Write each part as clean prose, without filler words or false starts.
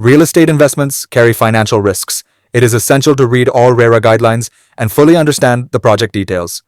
Real estate investments carry financial risks. It is essential to read all RERA guidelines and fully understand the project details.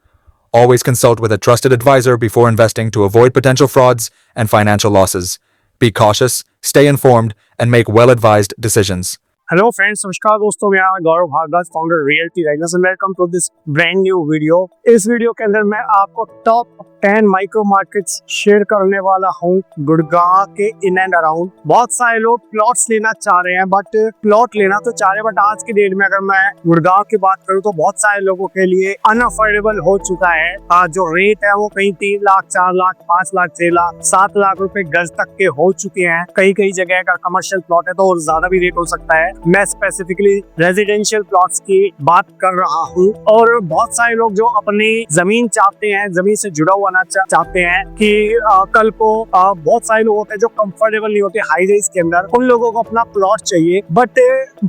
Always consult with a trusted advisor before investing to avoid potential frauds and financial losses. Be cautious, stay informed, and make well-advised decisions. Hello friends, नमस्कार दोस्तों, मैं Gaurav Bhardwaj, founder Realty Riders, and welcome to this brand new video. इस video के अंदर मैं आपको top 10 micro markets share करने वाला हूं गुड़गांव के इन एंड अराउंड। बहुत सारे लोग प्लॉट्स लेना चाह रहे हैं, बट प्लॉट लेना तो चाह रहे हैं, बट आज की डेट में अगर मैं गुड़गांव की बात करूं तो बहुत सारे लोगों के लिए अनअफोर्डेबल हो चुका है। जो रेट है वो कहीं 3 लाख, 4 लाख, 5 लाख, 6 लाख, 7 लाख रुपए गज तक के हो चुके हैं। कई जगह का कमर्शियल प्लॉट है तो और ज्यादा भी रेट हो सकता है। मैं स्पेसिफिकली रेजिडेंशियल प्लॉट्स की बात कर रहा हूँ, और बहुत सारे लोग जो अपनी जमीन चाहते हैं, जमीन से जुड़ा हुआ चाहते हैं कि कल को बहुत सारे लोग होते हैं जो कंफर्टेबल नहीं होते हाई रेंज के अंदर, उन लोगों को अपना प्लॉट चाहिए बट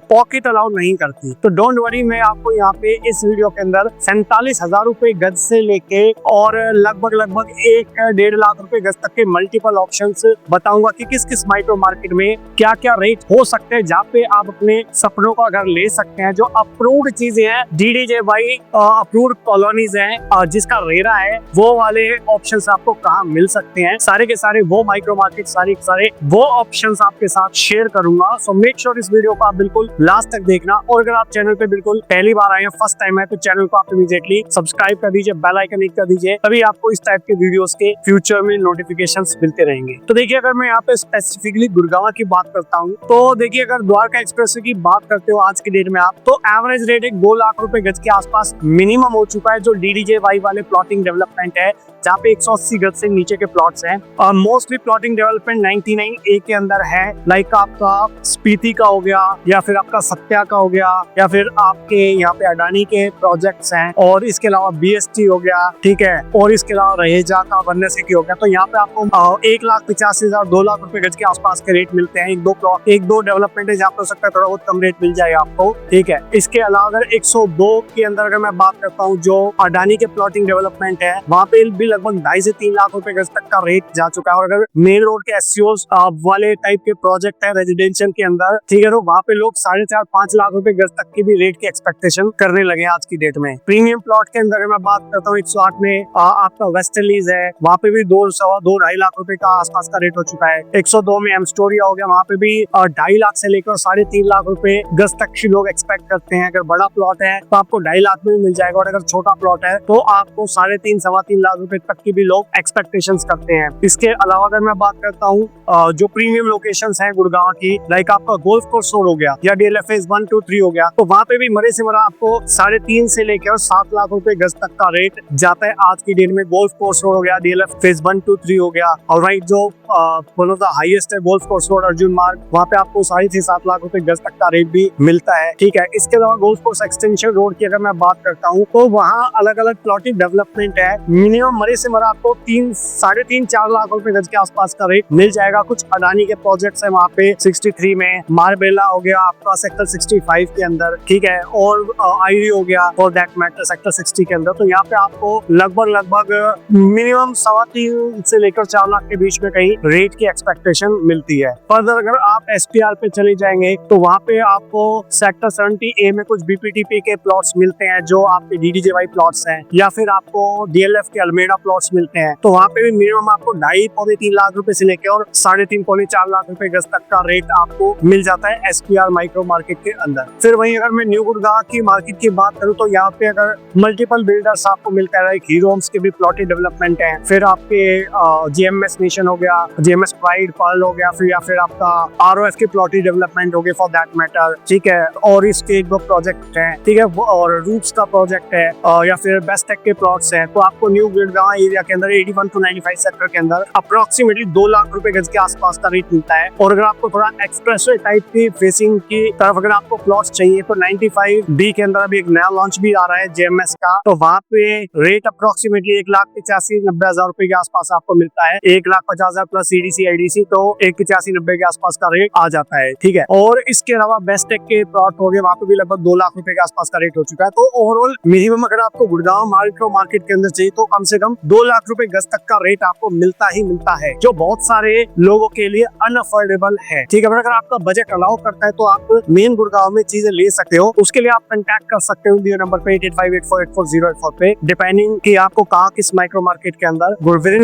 पॉकेट अलाउ नहीं करती। तो डोंट वरी, मैं आपको यहाँ पे इस वीडियो के अंदर 47,000 रुपए गज से लेके और लगभग 1-1.5 लाख रुपए गज तक के मल्टीपल ऑप्शंस बताऊंगा कि किस माइक्रो मार्केट में क्या रेट हो सकते हैं, जहाँ पे आप अपने सपनों का घर ले सकते हैं। जो अप्रूव्ड चीजें हैं, DDJY अप्रूव्ड कॉलोनीज हैं, जिसका रेरा है, वो वाले ऑप्शंस आपको कहाँ मिल सकते हैं। सारे के सारे वो माइक्रो मार्केट, सारे वो ऑप्शंस आपके साथ शेयर करूंगा। सो मेक श्योर इस वीडियो को आप बिल्कुल लास्ट तक देखना, और अगर आप चैनल पे बिल्कुल पहली बार आए हैं, फर्स्ट टाइम है, तो चैनल को आप इमीडिएटली सब्सक्राइब कर दीजिए, बेल आइकन हिट कर दीजिए, तभी आपको इस टाइप के वीडियोस के फ्यूचर में नोटिफिकेशंस मिलते रहेंगे। तो देखिए, अगर मैं यहाँ पे स्पेसिफिकली गुड़गांव की बात करता हूँ, तो देखिए अगर द्वारका एक्सप्रेस की बात करते हो आज की डेट में आप, तो एवरेज रेट 2 लाख रुपए गज के आसपास मिनिमम हो चुका है। जो DDJY वाले प्लॉटिंग डेवलपमेंट है, जहाँ पे 180 गज से नीचे के प्लॉट्स हैं, और मोस्टली प्लॉटिंग डेवलपमेंट 99A के अंदर है। लाइक आपका स्पीति का हो गया, या फिर आपका सत्या का हो गया, या फिर आपके यहाँ पे अडानी के प्रोजेक्ट्स हैं, और इसके अलावा BST हो गया, ठीक है, और इसके अलावा रहेजा का, वन्यसी की हो गया। तो यहाँ पे आपको 1,85,000 2 लाख रुपए गज के आसपास के रेट मिलते हैं। एक दो डेवलपमेंट है जहाँ पे हो सकता है थोड़ा बहुत कम रेट मिल जाएगा आपको, ठीक है। इसके अलावा अगर 102 के अंदर अगर मैं बात करता हूँ, जो अडानी के प्लॉटिंग डेवलपमेंट है, वहाँ पे भी लगभग 2.5 से 3 लाख रुपए गज तक का रेट जा चुका है। और अगर मेन रोड के SCOs वाले टाइप के प्रोजेक्ट है रेजिडेंशियल के अंदर, ठीक है, तो वहाँ पे लोग 4.5-5 लाख रुपए गज तक की भी रेट की एक्सपेक्टेशन करने लगे आज की डेट में। प्रीमियम प्लॉट के अंदर मैं बात करता हूँ, 108 में आपका वेस्टर्लीज है, वहाँ पे भी 2-2.5 लाख रुपए का आसपास का रेट हो चुका है। 102 में एमस्टोरिया हो गया, वहाँ पे भी 2.5 लाख से लेकर 3.5 लाख रुपए गज तक की लोग एक्सपेक्ट करते हैं। अगर बड़ा प्लॉट है तो आपको 2.5 लाख में मिल जाएगा, और अगर छोटा प्लॉट है तो आपको 3.5-3.25 लाख रुपए तक की भी लोग एक्सपेक्टेशंस करते हैं। इसके अलावा अगर मैं बात करता हूँ जो प्रीमियम लोकेशंस हैं गुड़गांव की, लाइक आपका गोल्फ कोर्स रोड हो गया, या DLF फेज 1, 2, 3 हो गया, तो वहाँ पे भी मरे से मरा आपको 3.5 से लेकर 7 लाख रुपए गज तक का रेट जाता है आज की डेट में। गोल्फ कोर्स रोड हो गया, DLF फेज 1, 2, 3 हो गया, और राइट जो वन ऑफ द हाईएस्ट है गोल्फ कोर्स रोड अर्जुन मार्ग, वहाँ पे आपको 6.5-7 लाख रुपए गज तक का रेट भी मिलता है, ठीक है। इसके अलावा गोल्फ कोर्स एक्सटेंशन रोड की अगर मैं बात करता हूँ, तो वहाँ अलग अलग प्लॉटिंग डेवलपमेंट है। मिनिमम मरे से मरा आपको 3-4 लाख रुपए गज के आसपास का रेट मिल जाएगा। कुछ अडानी के प्रोजेक्ट्स है वहाँ पे 63 में, मारबेला हो गया आपका सेक्टर 65 के अंदर, ठीक है, और आईडी हो गया फॉर दैट मैटर सेक्टर 60 के अंदर। तो यहाँ पे आपको लगभग मिनिमम 3.25 से लेकर 4 लाख के बीच में कहीं रेट की एक्सपेक्टेशन मिलती है। फर्दर अगर आप SPR पे चले जाएंगे, तो वहाँ पे आपको सेक्टर 70A में कुछ BPTP के प्लॉट्स मिलते हैं, जो आपके DDJY प्लॉट्स हैं, या फिर आपको DLF के अल्मेडा प्लॉट्स मिलते हैं। तो वहाँ पे भी मिनिमम आपको 2.5-3 लाख रुपए से लेकर और 3.5-4 लाख रुपए गज तक का रेट आपको मिल जाता है SPR माइक्रो मार्केट के अंदर। फिर वहीं अगर मैं न्यू गुड़गांव की मार्केट की बात करूँ, तो यहाँ पे अगर मल्टीपल बिल्डर्स आपको मिलता है, हीरो होम्स के भी प्लॉटेड डेवलपमेंट है, फिर आपके GMS नेशन हो गया, GMS प्राइड पर्ल हो गया, या फिर आपका ROF के प्लॉटेड डेवलपमेंट हो गए फॉर दैट मैटर, ठीक है, और इसके एक दो प्रोजेक्ट है, ठीक है, और रूट्स का प्रोजेक्ट है, या फिर बेस्ट टेक के प्लॉट्स है। तो आपको न्यू गुड़गांव एरिया के अंदर 81 to 95 सेक्टर के अंदर अप्रोक्सीमेटली 2 लाख रुपए गज के आसपास का रेट मिलता है। और अगर आपको थोड़ा एक्सप्रेसवे टाइप की फेसिंग की तरफ अगर आपको प्लॉट्स चाहिए, तो 95B के अंदर अभी एक नया लॉन्च भी आ रहा है JMS का, तो वहाँ पे रेट अप्रोक्सीमेटली 1,85,000-90,000 रुपए के आसपास आपको मिलता है। 1,50,000 प्लस CDC IDC, तो 1,85,90 के आसपास का रेट आ जाता है, ठीक है। और इसके अलावा बेस्ट टेक के प्लॉट हो गए, वहाँ पे भी लगभग 2 लाख रुपए के आसपास का रेट हो चुका है। तो ओवरऑल मिनिमम अगर आपको गुड़गांव माइक्रो मार्केट के अंदर चाहिए तो कम से कम 2 लाख रुपए गज तक का रेट आपको मिलता ही मिलता है, जो बहुत सारे लोगों के लिए अनअफोर्डेबल है। ठीक है, अगर आपका बजट अलाउ करता है तो आप मेन गुड़गांव में चीजें ले सकते हो। उसके लिए आप कंटेक्ट कर सकते हो दिए नंबर पे 8858484084 पे, डिपेंडिंग कि आपको कहाँ किस माइक्रो मार्केट के अंदर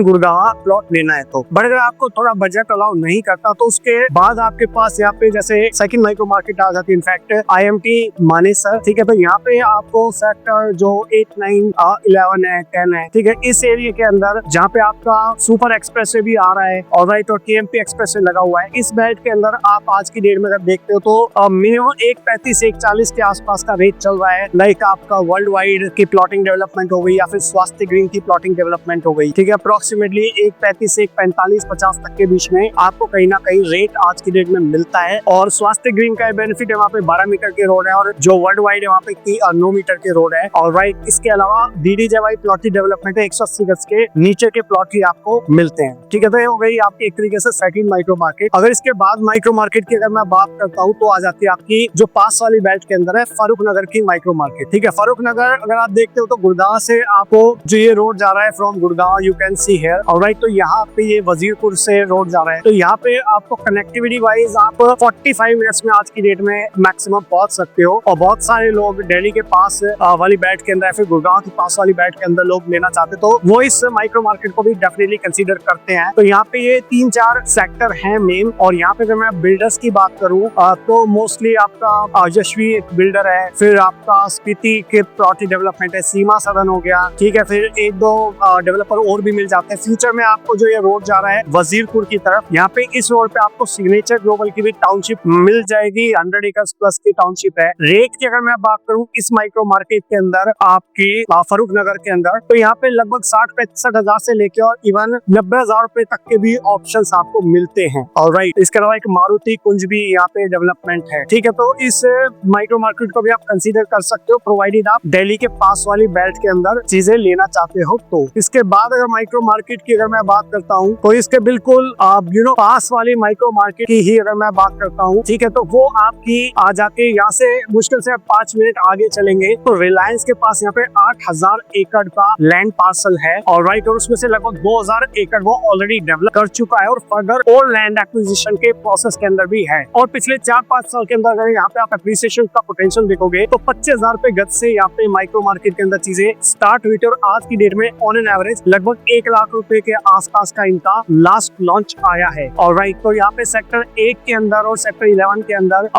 गुड़गांव प्लॉट लेना है। तो बट अगर आपको थोड़ा बजट अलाउ नहीं करता तो उसके बाद आपके पास यहाँ पे जैसे सेकंड माइक्रो मार्केट आ जाती है, इनफैक्ट IMT मानेसर। ठीक है, तो यहाँ पे आपको सेक्टर जो 8, 9, 11 है, 10 है, ठीक है, इस एरिया के अंदर जहाँ पे आपका सुपर एक्सप्रेस भी आ रहा है और राइट और TMP एक्सप्रेस लगा हुआ है, इस बेल्ट के अंदर आप आज की डेट में अगर देखते हो तो मिनिमम 135 140 के आसपास का रेट चल रहा है। लाइक आपका वर्ल्ड वाइड की प्लॉटिंग डेवलपमेंट हो गई या फिर स्वास्थ्य ग्रीन की प्लॉटिंग डेवलपमेंट हो गई। ठीक है, अप्रोक्सीमेटली 135 145 50 तक के बीच में आपको कहीं ना कहीं रेट आज की डेट में मिलता है। और स्वास्थ्य ग्रीन का बेनिफिट है, वहाँ पे 12 मीटर के रोड है और जो वर्ल्ड वाइड है वहाँ पे 9 मीटर के रोड है। और राइट, इसके अलावा DDJY प्लॉट डेवलपमेंट है, 180 गज के नीचे के प्लॉट ही आपको मिलते हैं। ठीक है, तो ये हो गई आपकी एक तरीके से सेकंड माइक्रो मार्केट। अगर इसके बाद माइक्रो मार्केट की अगर मैं बात करता हूँ तो आ जाती है आपकी जो पास वाली बेल्ट के अंदर है फारूक नगर की माइक्रो मार्केट। ठीक है, फारूक नगर अगर आप देखते हो तो गुड़गांव से आपको जो ये रोड जा रहा है from Gurgaon, you can see here, alright, तो यहाँ पे ये वजीरपुर से रोड जा रहा है। तो यहाँ पे आपको कनेक्टिविटी वाइज आप 45 मिनट्स में आज की डेट में मैक्सिमम पहुंच सकते हो। और बहुत सारे लोग दिल्ली के पास वाली बेल्ट के अंदर या फिर गुड़गांव के पास वाली बेल्ट के अंदर लोग लेना चाहते तो वो इस माइक्रो मार्केट को भी डेफिनेटली कंसीडर करते हैं। तो यहाँ पे ये 3-4 सेक्टर हैं मेन। और यहाँ पे अगर मैं बिल्डर्स की बात करूँ तो मोस्टली आपका यशवी एक बिल्डर है, फिर आपका स्पीति के प्लॉट डेवलपमेंट है, सीमा सदन हो गया। ठीक है, फिर 1-2 डेवलपर और भी मिल जाते हैं। फ्यूचर में आपको जो ये रोड जा रहा है वजीरपुर की तरफ, यहाँ पे इस रोड पे आपको सिग्नेचर ग्लोबल की भी टाउनशिप मिल जाएगी, 100 एकर्स प्लस की टाउनशिप है। रेट की अगर मैं बात करूँ इस माइक्रो मार्केट के अंदर आपकी फारूक नगर के अंदर, तो यहाँ पे लगभग 60-65 हजार से लेके और इवन 90,000 रुपए तक के भी ऑप्शंस आपको मिलते हैं। ऑलराइट, इसके अलावा एक मारुति कुंज भी यहाँ पे डेवलपमेंट है। ठीक है, तो इस माइक्रो मार्केट को भी आप कंसीडर कर सकते हो, प्रोवाइडेड आप दिल्ली के पास वाली बेल्ट के अंदर चीजें लेना चाहते हो तो। इसके बाद अगर माइक्रो मार्केट की अगर मैं बात करता हूँ तो इसके बिल्कुल पास वाली माइक्रो मार्केट की ही अगर मैं बात करता हूँ, ठीक है, तो वो आपकी आ जाके यहाँ से मुश्किल से 5 मिनट आगे चलेंगे तो रिलायंस के पास यहाँ पे 8,000 एकड़ का लैंड पार्सल है। और राइट, और उसमें से लगभग 2,000 एकड़ वो ऑलरेडी डेवलप कर चुका है और फर्दर और लैंड एक्विजिशन के प्रोसेस के अंदर भी है। और पिछले 4-5 साल के अंदर अगर यहाँ पे आप एप्रिसिएशन का पोटेंशियल देखोगे तो 25,000 रुपए गज से यहाँ पे माइक्रो मार्केट के अंदर चीजें स्टार्ट हुई थी और आज की डेट में ऑन एन एवरेज लगभग 1 लाख रुपए के आसपास का इनका लास्ट लॉन्च आया है। और राइट, तो यहाँ पे सेक्टर 8 के अंदर और सेक्टर 11 के अंदर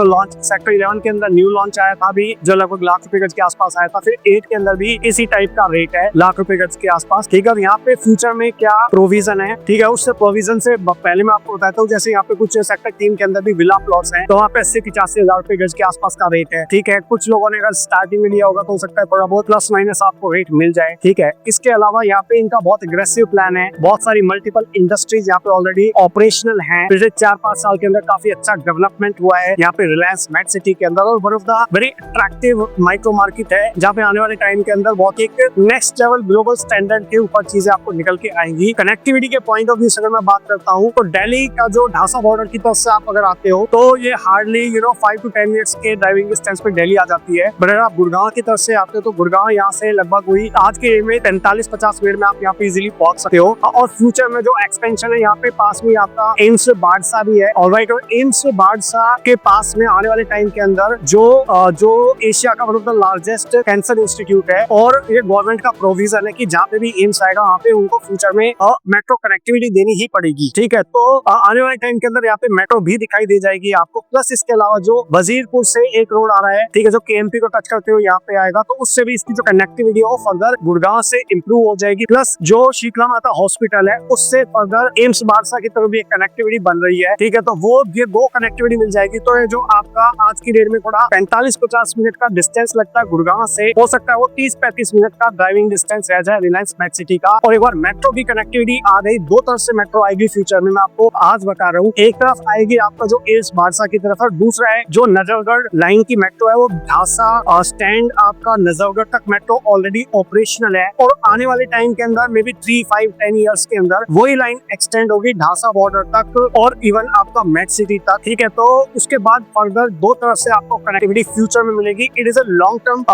लॉन्च, सेक्टर 11 के अंदर न्यू लॉन्च आया था अभी जो लगभग लाख रुपए गज के आसपास आया था। फिर 8 के अंदर भी इसी टाइप का रेट है, लाख रुपए गज के आसपास। ठीक है, यहाँ पे फ्यूचर में क्या प्रोविजन है, ठीक है, उस प्रोविजन से पहले मैं आपको बताता हूँ। जैसे यहाँ पे कुछ सेक्टर 3 के अंदर भी विला प्लॉट्स हैं, तो वहाँ पे 80-85 हजार रुपए गज के आसपास का रेट है। ठीक है, कुछ लोगों ने अगर स्टार्टिंग में लिया होगा तो हो सकता है थोड़ा बहुत प्लस माइनस आपको रेट मिल जाए। ठीक है, इसके अलावा यहाँ पे इनका बहुत एग्रेसिव प्लान है, बहुत सारी मल्टीपल इंडस्ट्रीज यहाँ पे ऑलरेडी ऑपरेशनल हैं। पिछले 4-5 साल के अंदर काफी अच्छा डेवलपमेंट हुआ है यहाँ पे रिलायंस मेट सिटी के अंदर। और one of the very attractive micro market है जहाँ पे आने वाले टाइम के अंदर बहुत एक नेक्स्ट लेवल ग्लोबल स्टैंडर्ड के ऊपर चीजें आपको निकल के आएंगी। कनेक्टिविटी के पॉइंट ऑफ व्यू से अगर मैं बात करता हूँ तो दिल्ली का जो ढांसा बॉर्डर की तरफ से आप अगर आते हो तो ये हार्डली 5 to 10 मिनट्स के ड्राइविंग डिस्टेंस पे दिल्ली आ जाती है। बट अगर आप गुड़गांव की तरफ से आते हो तो गुड़गांव यहाँ से लगभग हुई आज के डेट में 45-50 मिनट में आप यहाँ पे इजिली पहुंच सकते हो। और फ्यूचर में जो एक्सपेंशन है यहाँ पे पास में आपका एम्स बाड़सा भी है। ऑलराइट, और एम्स बाड़सा के पास में आने वाले टाइम के अंदर जो एशिया का one of the largest cancer institute है और ये गवर्नमेंट का प्रोविजन है कि जहाँ पे भी एम्स आएगा वहाँ पे उनको फ्यूचर में मेट्रो कनेक्टिविटी देनी ही पड़ेगी। ठीक है, तो आने वाले टाइम के अंदर यहाँ पे मेट्रो भी दिखाई दे जाएगी आपको। प्लस इसके अलावा जो वजीरपुर से एक रोड आ रहा है, ठीक है, जो केएमपी को टच करते हुए यहाँ पे आएगा, तो उससे भी इसकी जो कनेक्टिविटी है फर्दर गुड़गांव से इंप्रूव हो जाएगी। प्लस जो शीतला माता हॉस्पिटल है उससे फर्दर एम्स बाड़सा की तरफ भी एक कनेक्टिविटी बन रही है। ठीक है, तो वो ये 2 कनेक्टिविटी मिल जाएगी। तो ये जो आपका आज की डेट में थोड़ा 45-50 मिनट का डिस्टेंस लगता है गुड़गांव से, हो सकता है वो 30-35 मिनट का ड्राइविंग डिस्टेंस रह जाए रिलायंस मेट सिटी का। और एक बार मेट्रो की कनेक्टिविटी आ गई, 2 तरफ से मेट्रो आएगी फ्यूचर में, मैं आपको आज बता रहा हूँ। एक तरफ आएगी आपका जो एम्स बाड़सा की तरफ और दूसरा है जो नजरगढ़ लाइन की मेट्रो है, वो ढांसा स्टैंड आपका नजरगढ़ तक मेट्रो ऑलरेडी ऑपरेशनल है। और आने वाले टाइम के अंदर मे बी 3-5-10 ईयर्स के अंदर वही लाइन एक्सटेंड होगी ढांसा बॉर्डर तक और इवन आपका मेट सिटी तक। ठीक है, तो उसके बाद फर्दर दो तरफ से आपको कनेक्टिविटी फ्यूचर में मिलेगी। It is a long term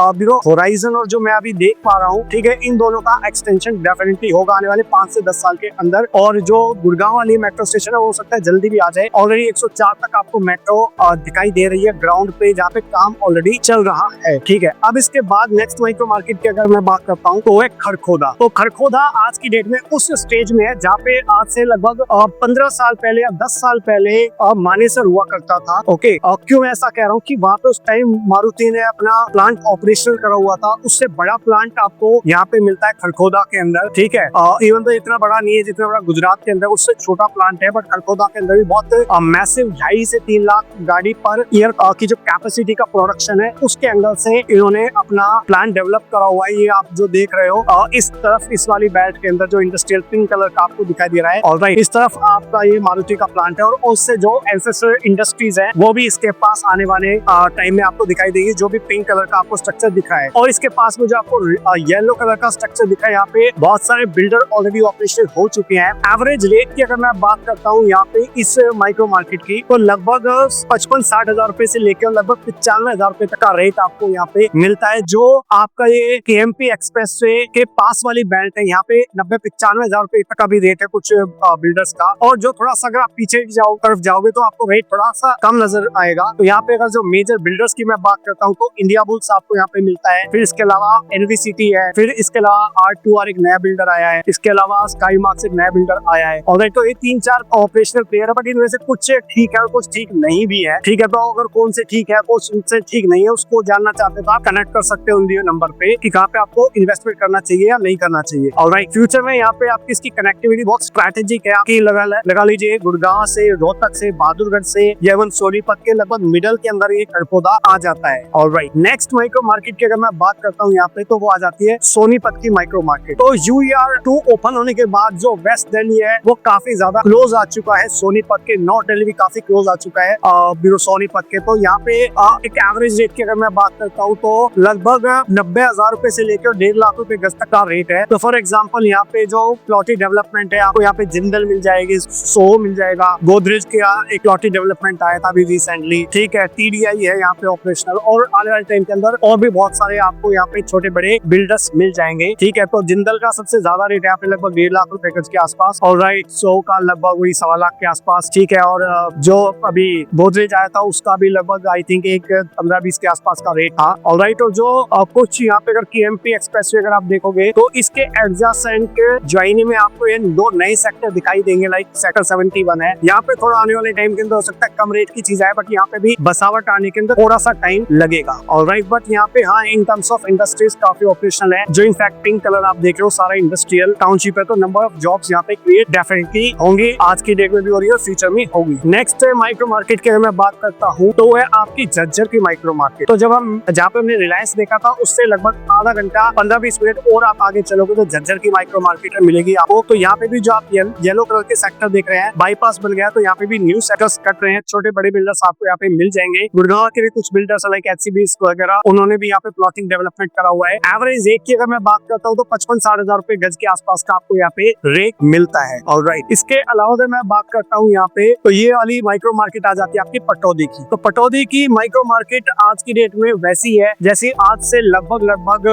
horizon, और जो मैं अभी देख पा रहा हूँ, ठीक है, इन दोनों का एक्सटेंशन डेफिनेटली होगा आने वाले 5 से 10 साल के अंदर। और जो गुड़गांव वाली मेट्रो स्टेशन है, वो हो सकता है जल्दी भी आ जाए। ऑलरेडी 104 तक आपको मेट्रो दिखाई दे रही है ग्राउंड पे, जहाँ पे काम ऑलरेडी चल रहा है। ठीक है, अब इसके बाद नेक्स्ट माइक्रो मार्केट की अगर मैं बात करता हूँ तो है खरखोदा। तो खरखोदा आज की डेट में उस स्टेज में है जहाँ पे आज से लगभग 15 साल पहले या 10 साल पहले मानेसर हुआ करता था। ओके, क्यों मैं ऐसा कह रहा हूँ कि वहाँ पे उस टाइम मारुति ने अपना प्लांट ऑपरेशनल करा हुआ था। उससे बड़ा प्लांट आपको यहाँ पे मिलता है खरखोदा के अंदर। ठीक है, इवन तो इतना बड़ा नहीं है जितना बड़ा गुजरात के अंदर, उससे छोटा प्लांट है, बट खरखोदा के अंदर भी बहुत मैसिव 2.5 से 3 लाख गाड़ी पर ईयर की जो कैपेसिटी का प्रोडक्शन है, उसके एंगल से इन्होंने अपना प्लांट डेवलप करा हुआ है। ये आप जो देख रहे हो इस तरफ, इस वाली बेल्ट के अंदर जो इंडस्ट्रियल पिंक कलर का आपको दिखाई दे रहा है, ऑलराइट, इस तरफ आपका ये मारुति का प्लांट है। और उससे जो एंसेस्टर इंडस्ट्रीज है वो भी इसके पास आने वाले टाइम में आपको दिखाई देगी, जो भी पिंक कलर का आपको स्ट्रक्चर दिख रहा है। और इसके पास में जो आपको येलो कलर का स्ट्रक्चर दिखा है, यहाँ पे बहुत सारे बिल्डर ऑलरेडी ऑपरेशनल हो चुके हैं। एवरेज रेट की अगर मैं बात करता हूँ यहाँ पे इस माइक्रो मार्केट की, तो लगभग 55-60 हजार रुपए से लेकर लगभग 95 हजार रुपए तक का रेट आपको यहाँ पे मिलता है। जो आपका ये KMP एक्सप्रेसवे के पास वाली बेल्ट है, यहाँ पे 90-95 हजार रुपए तक का भी रेट है कुछ बिल्डर्स का। और जो थोड़ा सा अगर आप पीछे तरफ जाओगे तो आपको रेट थोड़ा सा कम नजर आएगा। तो यहाँ पे अगर जो मेजर बिल्डर्स की मैं बात करता हूँ तो इंडिया बुल्स आपको यहाँ पे मिलता है, फिर इसके अलावा NVCT है, फिर इसके अलावा R2R एक नया बिल्डर आया है, इसके अलावा स्काई मार्क्स एक नया बिल्डर आया है। और तो ये 3-4 ऑपरेशनल प्लेयर है, बट इनमें से कुछ ठीक है और कुछ ठीक नहीं भी है। ठीक है, तो अगर कौन से ठीक है कौन से ठीक नहीं है उसको जानना चाहते तो आप कनेक्ट कर सकते हो उन नंबर पे कि कहाँ पे आपको इन्वेस्टमेंट करना चाहिए या नहीं करना चाहिए। ऑलराइट, फ्यूचर में यहाँ पे आपकी इसकी कनेक्टिविटी बहुत स्ट्रेटेजिक है। आपकी लगा लीजिए गुड़गांव से, रोहतक से, बहादुरगढ़ से, या इवन सोनीपत के लगभग मिडल के अंदर ये खरखोदा आ जाता है। ऑलराइट, नेक्स्ट माइक्रो मार्केट की अगर मैं बात करता हूँ यहाँ पे, तो वो आ जाती है सोनीपत की माइक्रो मार्केट। तो UER2 ओपन होने के बाद जो वेस्ट दिल्ली है वो काफी ज्यादा क्लोज आ चुका है सोनीपत के, नॉर्थ दिल्ली भी काफी क्लोज आ चुका है सोनीपत के। तो यहाँ पे एक एवरेज रेट की अगर मैं बात करता हूँ तो लगभग 90 हजार रुपए से लेकर 1.5 लाख रुपए गज तक का रेट है। तो फॉर एग्जाम्पल यहाँ पे जो प्लॉटी डेवलपमेंट है, आपको यहाँ पे जिंदल मिल जाएगी, सोहो मिल जाएगा, गोदरेज का एक प्लॉटी डेवलपमेंट आया था अभी रिसेंटली। ठीक है, TDI है यहाँ पे ऑपरेशनल, और आने वाले टाइम के अंदर और भी बहुत सारे आपको यहाँ पे छोटे बड़े बिल्डर्स मिल जाएंगे। ठीक है, तो जिंदल का सबसे ज्यादा रेट यहाँ पे लगभग 1.5 लाख रुपए गज के आसपास। ऑलराइट, सोहो का लगभग वही 1.25 लाख के आसपास। ठीक है, और जो अभी गोदरेज आया था उसका भी लगभग आई थिंक एक 15-20 के आसपास का रेट था। ऑलराइट, और जो कुछ यहाँ पे अगर KMP एक्सप्रेसवे अगर आप देखोगे तो इसके एडजेसेंट के ज्वाइनी में आपको ये 2 नए सेक्टर दिखाई देंगे, लाइक सेक्टर 71 है। यहाँ पे थोड़ा आने वाले टाइम के अंदर हो सकता है कम रेट की चीज है, बट यहाँ पे भी बसावट आने के अंदर थोड़ा सा टाइम लगेगा। ऑलराइट, बट यहाँ पे हाँ, इन टर्म्स ऑफ इंडस्ट्रीज काफी ऑपरेशनल है। जो इनफैक्ट पिंक कलर आप देख रहे हो सारा इंडस्ट्रियल टाउनशिप है, तो नंबर ऑफ जॉब्स यहाँ पे क्रिएट डेफिनेटली होंगे, आज की डेट में भी हो रही है, फ्यूचर में होगी। नेक्स्ट माइक्रो मार्केट की अगर मैं बात करता हूँ तो है आपकी झज्जर की माइक्रो मार्केट। तो जहाँ पे हमने रिलायंस देखा था उससे लगभग आधा घंटा 15-20 मिनट और आप आगे चलोगे तो झज्जर की माइक्रो मार्केट मिलेगी आपको। तो यहाँ पे भी जो आप येलो कलर के सेक्टर देख रहे हैं, बाईपास बन गया, तो यहाँ पे भी न्यू सेक्टर्स कट रहे हैं, छोटे बड़े बिल्डर्स आपको यहाँ पे मिल जाएंगे। गुड़गांव के भी कुछ बिल्डर्स लाइक HCB वगैरह, उन्होंने भी यहाँ पे प्लॉटिंग डेवलपमेंट करा हुआ है। एवरेज रेट की अगर मैं बात करता हूँ तो 55-60 हजार रुपए गज के आसपास का आपको यहाँ पे रेट मिलता है। ऑलराइट, इसके अलावा अगर मैं बात करता हूँ यहाँ पे, तो ये वाली माइक्रो मार्केट आ जाती है आपकी पटौदी की। तो पटौदी की माइक्रो मार्केट आज की डेट में वैसी है जैसे आज से लगभग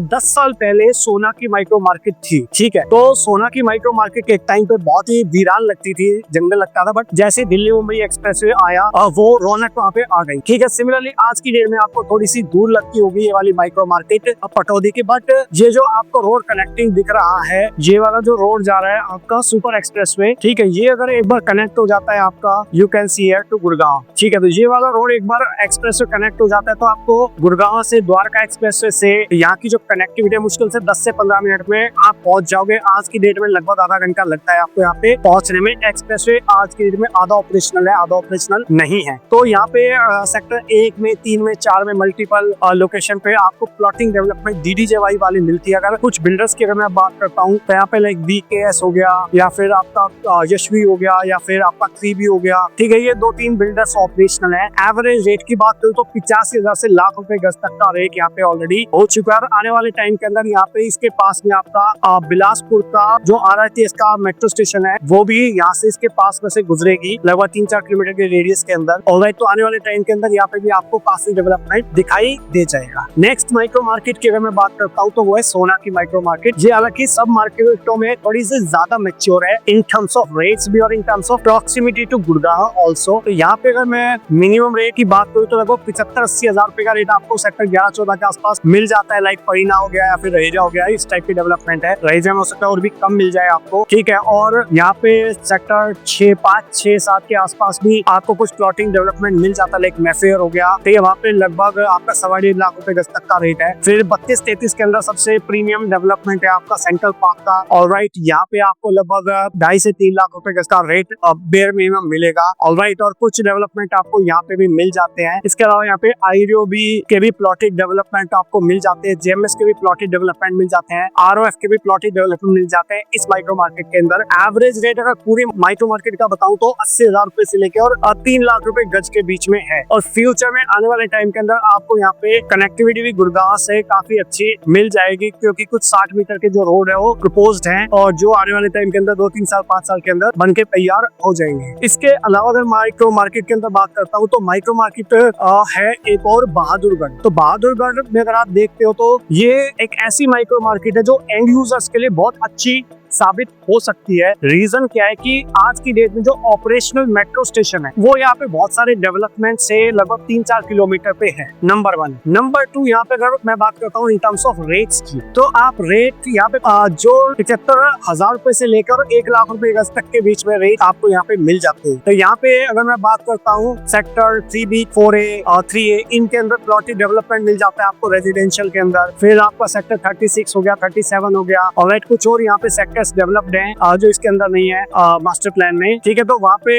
10 साल पहले सोना की माइक्रो मार्केट थी। ठीक है, तो सोना की माइक्रो मार्केट एक टाइम पे बहुत ही वीरान लगती थी, जंगल लगता था, बट जैसे दिल्ली मुंबई एक्सप्रेसवे आया वो रौनक वहाँ पे आ गई। ठीक है, सिमिलरली आज की डेट में आपको थोड़ी सी दूर लगती होगी ये वाली माइक्रो मार्केट पटौदी की, बट ये जो आपको रोड कनेक्टिंग दिख रहा है, ये वाला जो रोड जा रहा है आपका सुपर एक्सप्रेसवे, ठीक है, ये अगर एक बार कनेक्ट हो जाता है आपका, you can see here to Gurgaon. ठीक है, तो ये वाला रोड एक बार एक्सप्रेसवे कनेक्ट हो जाता है तो आपको गुड़गांव से द्वारका एक्सप्रेसवे से यहाँ की जो कनेक्टिविटी मुश्किल से 10 से 15 मिनट में आप पहुंच जाओगे। आज की डेट में लगभग आधा घंटा लगता है आपको यहाँ पे पहुंचने में। एक्सप्रेसवे आज की डेट में आधा ऑपरेशनल है, आधा ऑपरेशनल नहीं है। तो यहाँ पे सेक्टर 1 में, 3 में, 4 में मल्टीपल लोकेशन पे आपको प्लॉटिंग डेवलपमेंट DDJY वाली मिलती है। अगर कुछ बिल्डर्स की अगर मैं बात करता हूँ तो यहाँ पे लाइक VKS हो गया, या फिर आपका यशवी हो गया, या फिर आपका 3B हो गया। ठीक है, ये 2-3 बिल्डर्स ऑपरेशनल है। एवरेज रेट की बात करूँ तो 85 हजार से लाख रुपए गज तक का रेट यहाँ पे ऑलरेडी हो चुका है। आने वाले टाइम के अंदर यहाँ पे इसके पास में आपका बिलासपुर का जो RRTS का मेट्रो स्टेशन है वो भी यहाँ से इसके पास में से गुजरेगी, लगभग 3-4 किलोमीटर के रेडियस के अंदर। ऑलराइट, तो आने वाले टाइम के अंदर यहाँ पे भी आपको काफी डेवलपमेंट दिखाई दे जाएगा। नेक्स्ट माइक्रो मार्केट की अगर मैं बात करता हूँ तो वो है सोना की माइक्रो मार्केट। ये हालांकि सब मार्केटों में थोड़ी सी ज्यादा मैच्योर है इन टर्म्स ऑफ रेट्स भी और in terms of proximity to Gurgaon also. तो यहाँ पे अगर मैं मिनिमम रेट की बात करूँ तो लगभग 75-80 हजार रुपए का रेट आपको सेक्टर 11-14 के आसपास मिल जाता है। लाइक परीना हो गया या फिर रहीजा हो गया, इस टाइप की डेवलपमेंट है। रहीजा में हो सकता है और भी कम मिल जाए आपको, ठीक है। और यहाँ पे सेक्टर 5-6-7 के आसपास भी आपको कुछ प्लॉटिंग डेवलपमेंट मिल जाता है। लाइक मैफेयर हो गया, तो वहाँ पे लगभग आपका 1.5 लाख रुपए गज तक का रेट है। फिर 32-33 के अंदर सबसे प्रीमियम डेवलपमेंट है आपका सेंट्रल पार्क का। ऑलराइट, यहाँ पे आपको लगभग 2.5 से 3 लाख रुपए गज का रेट बेयर मिनिमम मिलेगा। ऑलराइट, और कुछ डेवलपमेंट आपको यहाँ पे भी मिल जाते हैं। इसके अलावा यहाँ पे आईरियो के भी प्लॉटेड डेवलपमेंट आपको मिल जाते हैं, जेएमएस के भी प्लॉटेड डेवलपमेंट मिल जाते हैं, आरओएफ के भी प्लॉटेड डेवलपमेंट मिल जाते हैं इस माइक्रो मार्केट के अंदर। एवरेज रेट अगर पूरी माइक्रो मार्केट का बताऊं तो 80,000 रुपए से लेकर और 3 लाख रुपए गज के बीच में है। और फ्यूचर में आने वाले टाइम के अंदर आपको यहाँ पे कनेक्टिविटी भी गुड़गांव से काफी अच्छी मिल जाएगी, क्योंकि कुछ 60 मीटर के जो रोड है वो प्रपोज्ड है और जो आने वाले टाइम के अंदर 2-3 साल 5 साल के अंदर बन के तैयार हो जाएंगे। इसके अलावा अगर माइक्रो मार्केट के अंदर बात करता हूँ तो माइक्रो मार्केट है एक और बहादुरगढ़। तो बहादुरगढ़ में अगर आप देखते हो तो ये एक ऐसी माइक्रो मार्केट है जो एंड यूजर्स के लिए बहुत अच्छी साबित हो सकती है। रीजन क्या है कि आज की डेट में जो ऑपरेशनल मेट्रो स्टेशन है वो यहाँ पे बहुत सारे डेवलपमेंट से लगभग 3-4 किलोमीटर पे है। नंबर 1। नंबर 2, यहाँ पे अगर मैं बात करता हूँ इन टर्म्स ऑफ रेट्स की, तो आप रेट यहाँ पे जो 75,000 रुपए से लेकर 1 लाख रुपए गज तक के बीच में रेट आपको यहाँ पे मिल जाते हैं। तो यहाँ पे अगर मैं बात करता हूँ सेक्टर 3B, 4A और 3A, इनके अंदर प्लॉटेड डेवलपमेंट मिल जाता है आपको रेजिडेंशियल के अंदर। फिर आपका सेक्टर 36 हो गया, 37 हो गया, और कुछ और यहाँ पे सेक्टर डेवलप्ड हैं जो इसके अंदर नहीं है मास्टर प्लान में, ठीक है। तो वहाँ पे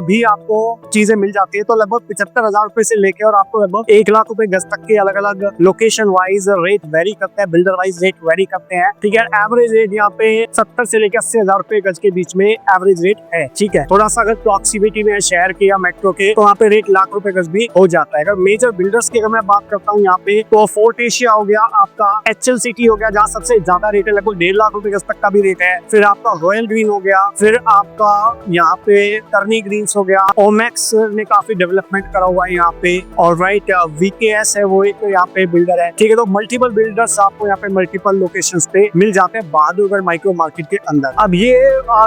भी आपको चीजें मिल जाती है। तो लगभग 75,000 रुपए से लेके और आपको लगभग 1 लाख रुपए गज तक के अलग अलग लोकेशन वाइज रेट वेरी करते हैं, बिल्डर वाइज रेट वेरी करते हैं, ठीक है। एवरेज रेट यहाँ पे 70 से लेकर 80,000 रुपए गज के बीच में एवरेज रेट है, ठीक है। थोड़ा सा अगर प्रॉक्सिमिटी में शहर के या मेट्रो के तो वहाँ पे रेट लाख रुपए गज भी हो जाता है। अगर मेजर बिल्डर्स की अगर मैं बात करता हूँ यहाँ पे तो फोर्ट एशिया हो गया, आपका HL सिटी हो गया जहाँ सबसे ज्यादा रेट है, लगभग 1.5 लाख रुपए गज तक का भी रेट है। फिर आपका रॉयल ग्रीन हो गया, फिर आपका यहाँ पे टर्नी ग्रीन्स हो गया, ओमैक्स ने काफी डेवलपमेंट करा हुआ है यहाँ पे, और राइट VKS है वो एक यहाँ पे बिल्डर है, ठीक है। तो मल्टीपल बिल्डर्स आपको यहाँ पे मल्टीपल लोकेशंस पे मिल जाते हैं बहादुरगढ़ माइक्रो मार्केट के अंदर। अब ये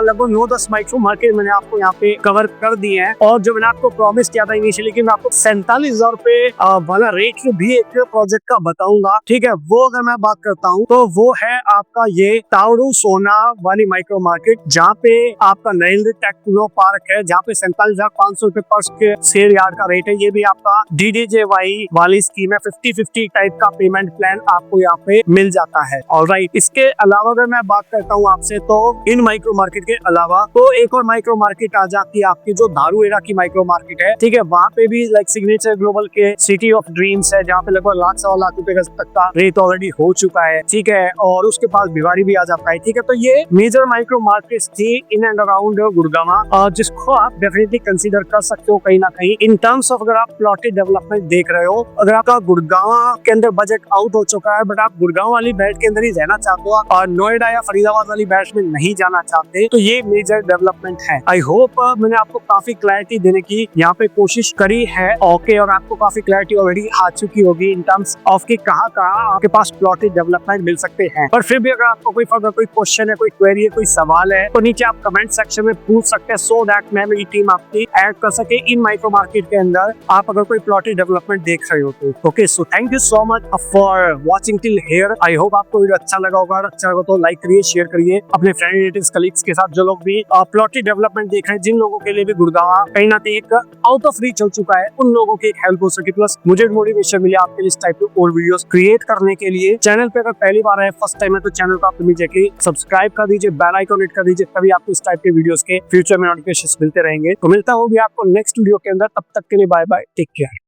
लगभग 9-10 माइक्रो मार्केट मैंने आपको यहाँ पे कवर कर दिए हैं, और जो मैंने आपको प्रॉमिस किया था इनिशियली कि मैं आपको 47,000 रुपए वाला रेट भी एक प्रोजेक्ट का बताऊंगा, ठीक है। वो अगर मैं बात करता हूँ तो वो है आपका ये तावड़ू सोना वाली माइक्रो मार्केट, जहाँ पे आपका नरेंद्र टेक्नो पार्क है, जहाँ पे 47,500 रुपए पर शेयर यार्ड का रेट है। ये भी आपका DDJY वाली स्कीम है, 50-50 टाइप का पेमेंट प्लान आपको यहाँ पे मिल जाता है। ऑलराइट, इसके अलावा अगर मैं बात करता हूँ आपसे तो इन माइक्रो मार्केट के अलावा तो एक और माइक्रो मार्केट आ जाती है आपकी जो धारूहेरा की माइक्रो मार्केट है, ठीक है। वहाँ पे भी लाइक सिग्नेचर ग्लोबल के सिटी ऑफ ड्रीम्स है, जहाँ पे लगभग 1,00,000 रुपए तक का रेट ऑलरेडी हो चुका है, ठीक है। और उसके पास भिवाड़ी भी आ जाता है, ठीक है। तो ये मेजर माइक्रो मार्केट्स थी इन एंड अराउंड गुड़गांव, जिसको आप डेफिनेटली कंसीडर कर सकते हो कहीं ना कहीं इन टर्म्स ऑफ अगर आप प्लॉटेड डेवलपमेंट देख रहे हो। अगर आपका गुड़गांव के अंदर बजट आउट हो चुका है बट आप गुड़गांव वाली बेल्ट के अंदर ही रहना चाहते हो और नोएडा या फरीदाबाद वाली बेल्ट में नहीं जाना चाहते, तो ये मेजर डेवलपमेंट है। आई होप मैंने आपको काफी क्लैरिटी देने की यहाँ पे कोशिश करी है, ओके। और आपको काफी क्लैरिटी ऑलरेडी आ चुकी होगी इन टर्म्स ऑफ कि कहाँ आपके पास प्लॉटेड डेवलपमेंट मिल सकते हैं। पर फिर भी अगर आपको कोई फर्दर कोई क्वेश्चन है, कोई क्वेरी है, कोई सवाल है तो नीचे आप कमेंट सेक्शन में पूछ सकते हैं, सो दैट मैं मेरी टीम आपकी ऐड कर सके इन माइक्रो मार्केट के अंदर आप अगर कोई प्लॉटेड डेवलपमेंट देख रहे हो तो। Okay, so thank you so much for watching till here. I hope आपको वीडियो अच्छा लगा होगा। अच्छा लगा तो लाइक करिए, शेयर करिए अपने फ्रेंड रिलेटिव्स कलीग्स के साथ, जो लोग भी प्लॉटेड डेवलपमेंट देख रहे हैं, जिन लोगों के लिए भी गुड़गांव कहीं ना कहीं एक आउट ऑफ रीच हो चुका है, उन लोगों की एक हेल्प हो सके, प्लस मुझे मोटिवेशन मिले आपके लिए इस टाइप के और वीडियोस क्रिएट करने के लिए। चैनल पे अगर पहली बार है, फर्स्ट टाइम है, तो चैनल को आप इमीडिएटली सब्सक्राइब कर दीजिए, बेल आइकन हिट कर दीजिए, तभी आपको इस टाइप के वीडियोस के फ्यूचर में नोटिफिकेशंस मिलते रहेंगे। तो मिलता हूँ भी आपको नेक्स्ट वीडियो के अंदर, तब तक के लिए बाय बाय, टेक केयर।